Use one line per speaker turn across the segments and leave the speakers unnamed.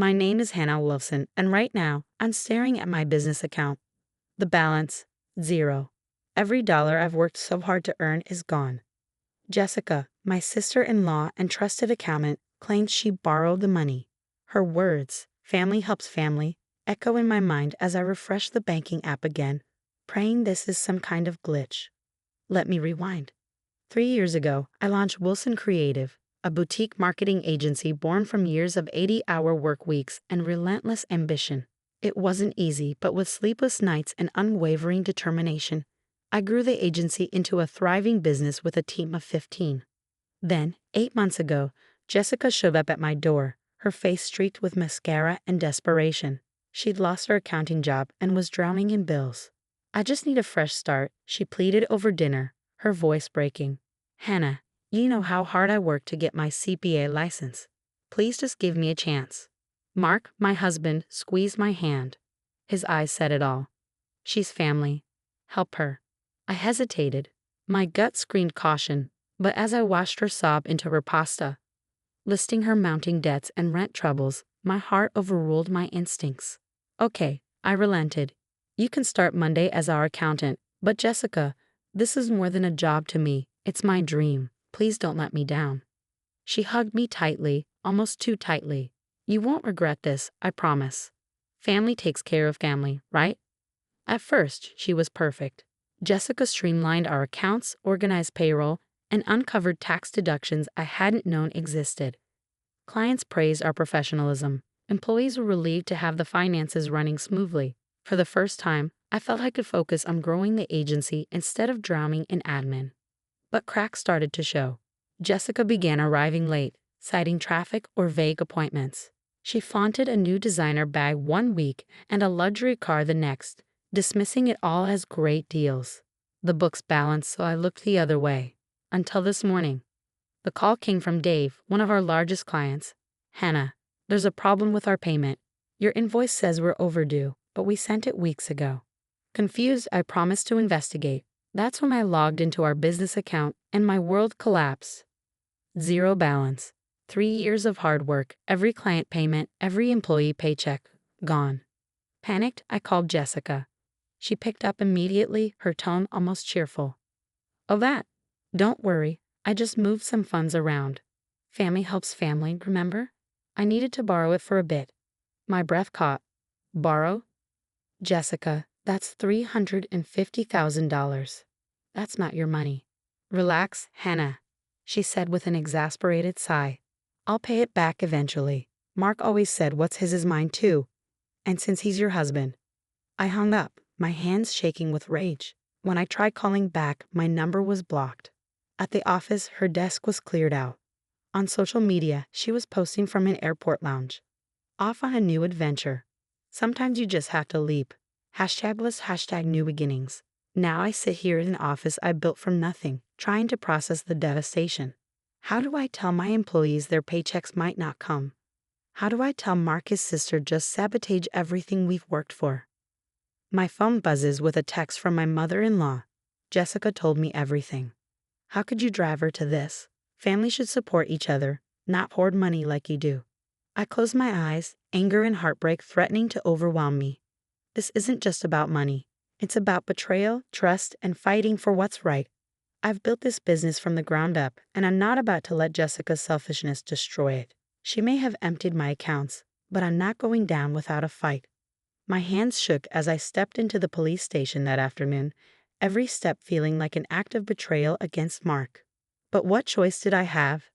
My name is Hannah Wilson, and right now, I'm staring at my business account. The balance, zero. Every dollar I've worked so hard to earn is gone. Jessica, my sister-in-law and trusted accountant, claims she borrowed the money. Her words, family helps family, echo in my mind as I refresh the banking app again, praying this is some kind of glitch. Let me rewind. 3 years ago, I launched Wilson Creative, a boutique marketing agency born from years of 80-hour work weeks and relentless ambition. It wasn't easy, but with sleepless nights and unwavering determination, I grew the agency into a thriving business with a team of 15. Then, 8 months ago, Jessica showed up at my door, her face streaked with mascara and desperation. She'd lost her accounting job and was drowning in bills. "I just need a fresh start," she pleaded over dinner, her voice breaking. "Hannah, you know how hard I worked to get my CPA license. Please just give me a chance." Mark, my husband, squeezed my hand. His eyes said it all. "She's family. Help her." I hesitated. My gut screamed caution, but as I watched her sob into her pasta, listing her mounting debts and rent troubles, my heart overruled my instincts. "Okay," I relented. "You can start Monday as our accountant, but Jessica, this is more than a job to me. It's my dream. Please don't let me down." She hugged me tightly, almost too tightly. "You won't regret this, I promise. Family takes care of family, right?" At first, she was perfect. Jessica streamlined our accounts, organized payroll, and uncovered tax deductions I hadn't known existed. Clients praised our professionalism. Employees were relieved to have the finances running smoothly. For the first time, I felt I could focus on growing the agency instead of drowning in admin. But cracks started to show. Jessica began arriving late, citing traffic or vague appointments. She flaunted a new designer bag one week and a luxury car the next, dismissing it all as great deals. The books balanced, so I looked the other way. Until this morning. The call came from Dave, one of our largest clients. "Hannah, there's a problem with our payment. Your invoice says we're overdue, but we sent it weeks ago." Confused, I promised to investigate. That's when I logged into our business account and my world collapsed. Zero balance. 3 years of hard work, every client payment, every employee paycheck, gone. Panicked, I called Jessica. She picked up immediately, her tone almost cheerful. "Oh, that? Don't worry, I just moved some funds around. Family helps family, remember? I needed to borrow it for a bit." My breath caught. "Borrow?" "Jessica, that's $350,000. That's not your money." "Relax, Hannah," she said with an exasperated sigh. "I'll pay it back eventually. Mark always said what's his is mine too. And since he's your husband." I hung up, my hands shaking with rage. When I tried calling back, my number was blocked. At the office, her desk was cleared out. On social media, she was posting from an airport lounge. Off on a new adventure. Sometimes you just have to leap. #less #new beginnings. Now I sit here in an office I built from nothing, trying to process the devastation. How do I tell my employees their paychecks might not come? How do I tell Marcus' sister just sabotage everything we've worked for? My phone buzzes with a text from my mother-in-law. Jessica told me everything. "How could you drive her to this? Family should support each other, not hoard money like you do." I closed my eyes, anger and heartbreak threatening to overwhelm me. This isn't just about money. It's about betrayal, trust, and fighting for what's right. I've built this business from the ground up, and I'm not about to let Jessica's selfishness destroy it. She may have emptied my accounts, but I'm not going down without a fight. My hands shook as I stepped into the police station that afternoon, every step feeling like an act of betrayal against Mark. But what choice did I have?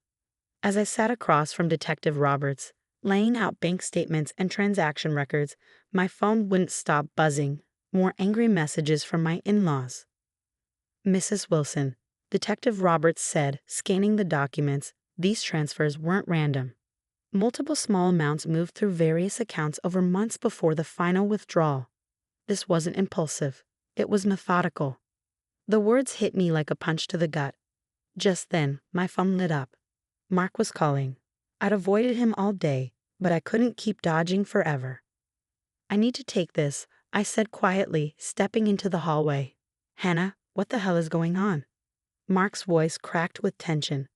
As I sat across from Detective Roberts, laying out bank statements and transaction records, my phone wouldn't stop buzzing. More angry messages from my in-laws. "Mrs. Wilson," Detective Roberts said, scanning the documents, "these transfers weren't random. Multiple small amounts moved through various accounts over months before the final withdrawal. This wasn't impulsive. It was methodical." The words hit me like a punch to the gut. Just then, my phone lit up. Mark was calling. I'd avoided him all day, but I couldn't keep dodging forever. "I need to take this," I said quietly, stepping into the hallway. "Hannah, what the hell is going on?" Mark's voice cracked with tension.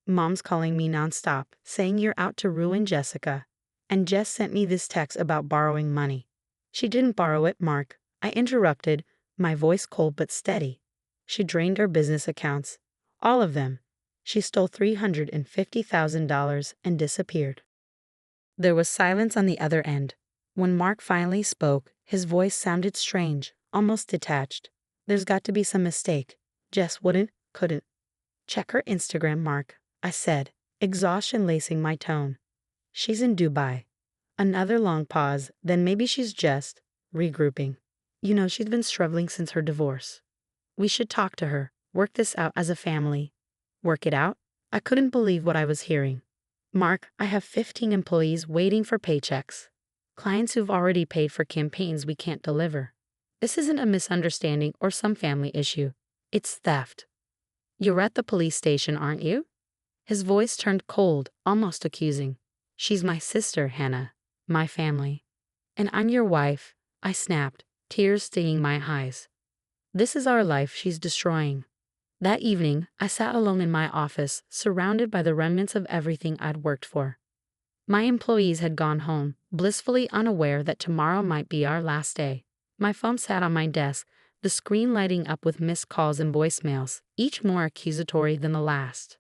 "Mom's calling me nonstop, saying you're out to ruin Jessica. And Jess sent me this text about borrowing money. She didn't borrow it, Mark. I interrupted, my voice cold but steady. She drained our business accounts. All of them. She stole $350,000 and disappeared. There was silence on the other end. When Mark finally spoke, his voice sounded strange, almost detached. There's got to be some mistake. Jess couldn't. Check her Instagram, Mark, I said, exhaustion lacing my tone. She's in Dubai. Another long pause, then maybe she's just regrouping. She's been struggling since her divorce. We should talk to her, work this out as a family. Work it out? I couldn't believe what I was hearing. Mark, I have 15 employees waiting for paychecks. Clients who've already paid for campaigns we can't deliver. This isn't a misunderstanding or some family issue. It's theft. You're at the police station, aren't you? His voice turned cold, almost accusing. She's my sister, Hannah. My family. And I'm your wife, I snapped, tears stinging my eyes. This is our life she's destroying. That evening, I sat alone in my office, surrounded by the remnants of everything I'd worked for. My employees had gone home, blissfully unaware that tomorrow might be our last day. My phone sat on my desk, the screen lighting up with missed calls and voicemails, each more accusatory than the last.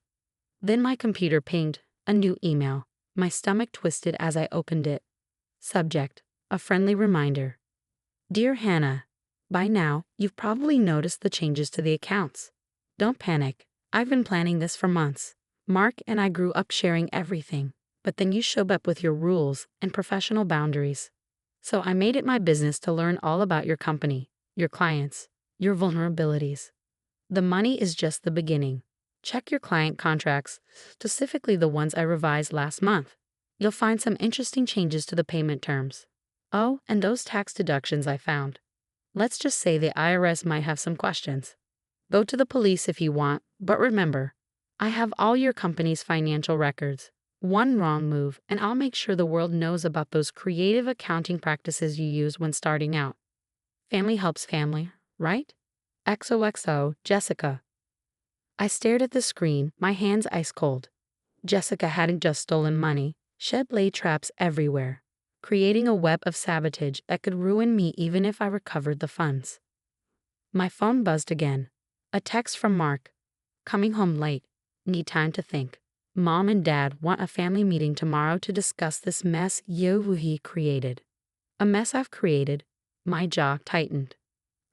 Then my computer pinged, a new email. My stomach twisted as I opened it. Subject: a friendly reminder. Dear Hannah, by now, you've probably noticed the changes to the accounts. Don't panic. I've been planning this for months. Mark and I grew up sharing everything, but then you showed up with your rules and professional boundaries. So I made it my business to learn all about your company, your clients, your vulnerabilities. The money is just the beginning. Check your client contracts, specifically the ones I revised last month. You'll find some interesting changes to the payment terms. Oh, and those tax deductions I found. Let's just say the IRS might have some questions. Go to the police if you want, but remember, I have all your company's financial records. One wrong move, and I'll make sure the world knows about those creative accounting practices you use when starting out. Family helps family, right? XOXO, Jessica. I stared at the screen, my hands ice cold. Jessica hadn't just stolen money. She'd laid traps everywhere, creating a web of sabotage that could ruin me even if I recovered the funds. My phone buzzed again. A text from Mark. Coming home late. Need time to think. Mom and Dad want a family meeting tomorrow to discuss this mess he created. A mess I've created. My jaw tightened.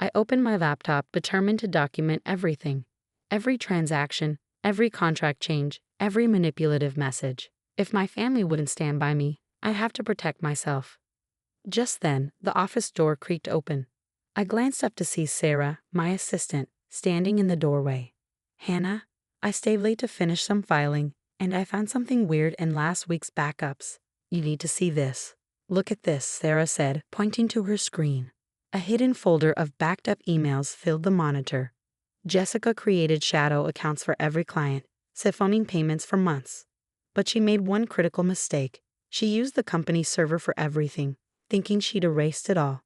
I opened my laptop, determined to document everything. Every transaction, every contract change, every manipulative message. If my family wouldn't stand by me, I'd have to protect myself. Just then, the office door creaked open. I glanced up to see Sarah, my assistant, standing in the doorway. Hannah, I stayed late to finish some filing, and I found something weird in last week's backups. You need to see this. Look at this, Sarah said, pointing to her screen. A hidden folder of backed up emails filled the monitor. Jessica created shadow accounts for every client, siphoning payments for months. But she made one critical mistake. She used the company's server for everything, thinking she'd erased it all.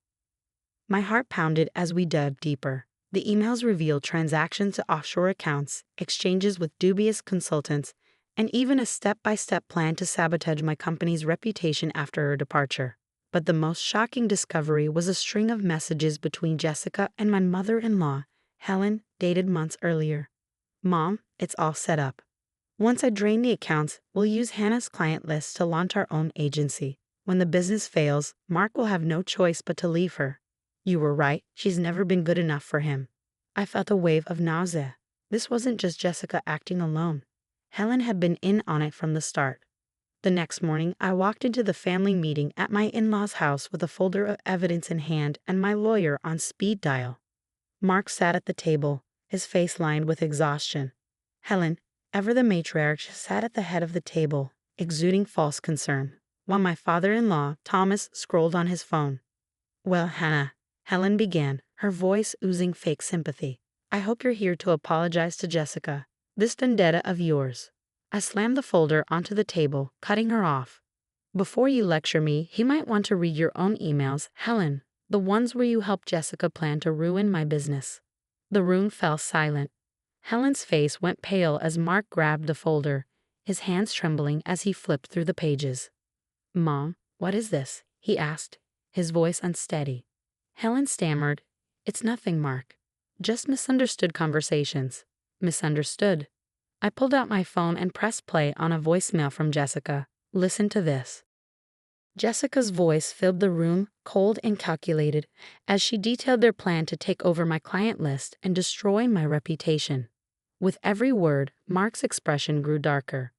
My heart pounded as we dug deeper. The emails revealed transactions to offshore accounts, exchanges with dubious consultants, and even a step-by-step plan to sabotage my company's reputation after her departure. But the most shocking discovery was a string of messages between Jessica and my mother-in-law, Helen, dated months earlier. Mom, it's all set up. Once I drain the accounts, we'll use Hannah's client list to launch our own agency. When the business fails, Mark will have no choice but to leave her. You were right, she's never been good enough for him. I felt a wave of nausea. This wasn't just Jessica acting alone. Helen had been in on it from the start. The next morning, I walked into the family meeting at my in-laws' house with a folder of evidence in hand and my lawyer on speed dial. Mark sat at the table, his face lined with exhaustion. Helen, ever the matriarch, sat at the head of the table, exuding false concern, while my father-in-law, Thomas, scrolled on his phone. Well, Hannah, Helen began, her voice oozing fake sympathy. I hope you're here to apologize to Jessica. This vendetta of yours. I slammed the folder onto the table, cutting her off. Before you lecture me, you might want to read your own emails, Helen, the ones where you helped Jessica plan to ruin my business. The room fell silent. Helen's face went pale as Mark grabbed the folder, his hands trembling as he flipped through the pages. "Mom, what is this?" he asked, his voice unsteady. Helen stammered, "It's nothing, Mark. Just misunderstood conversations." Misunderstood. I pulled out my phone and pressed play on a voicemail from Jessica. "Listen to this." Jessica's voice filled the room, cold and calculated, as she detailed their plan to take over my client list and destroy my reputation. With every word, Mark's expression grew darker.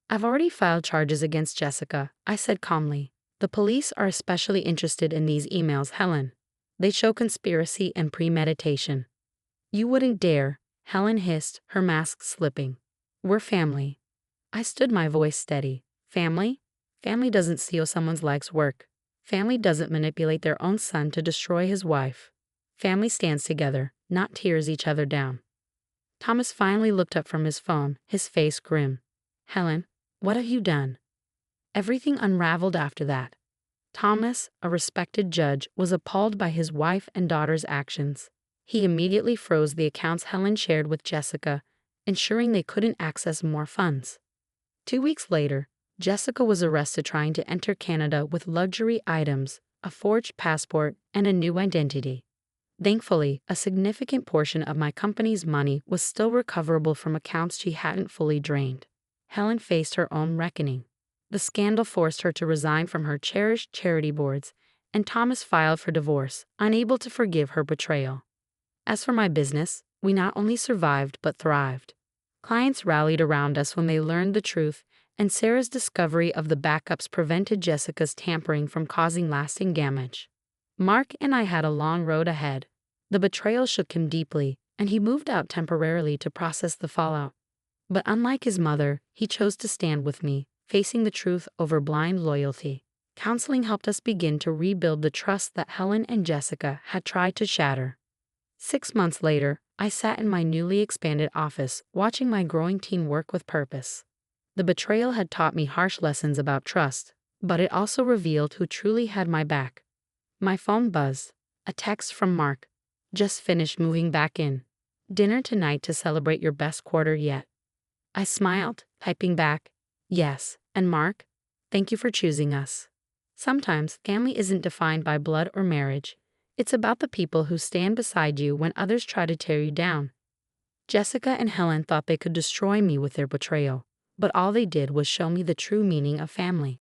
"I've already filed charges against Jessica," I said calmly. "The police are especially interested in these emails, Helen. They show conspiracy and premeditation." "You wouldn't dare," Helen hissed, her mask slipping. "We're family." I stood, my voice steady. "Family? Family doesn't steal someone's life's work. Family doesn't manipulate their own son to destroy his wife. Family stands together, not tears each other down." Thomas finally looked up from his phone, his face grim. "Helen, what have you done?" Everything unraveled after that. Thomas, a respected judge, was appalled by his wife and daughter's actions. He immediately froze the accounts Helen shared with Jessica, ensuring they couldn't access more funds. 2 weeks later, Jessica was arrested trying to enter Canada with luxury items, a forged passport, and a new identity. Thankfully, a significant portion of my company's money was still recoverable from accounts she hadn't fully drained. Helen faced her own reckoning. The scandal forced her to resign from her cherished charity boards, and Thomas filed for divorce, unable to forgive her betrayal. As for my business, we not only survived but thrived. Clients rallied around us when they learned the truth, and Sarah's discovery of the backups prevented Jessica's tampering from causing lasting damage. Mark and I had a long road ahead. The betrayal shook him deeply, and he moved out temporarily to process the fallout. But unlike his mother, he chose to stand with me, facing the truth over blind loyalty. Counseling helped us begin to rebuild the trust that Helen and Jessica had tried to shatter. 6 months later, I sat in my newly expanded office, watching my growing team work with purpose. The betrayal had taught me harsh lessons about trust, but it also revealed who truly had my back. My phone buzzed. A text from Mark. "Just finished moving back in. Dinner tonight to celebrate your best quarter yet." I smiled, typing back, "Yes, and Mark, thank you for choosing us." Sometimes family isn't defined by blood or marriage. It's about the people who stand beside you when others try to tear you down. Jessica and Helen thought they could destroy me with their betrayal, but all they did was show me the true meaning of family.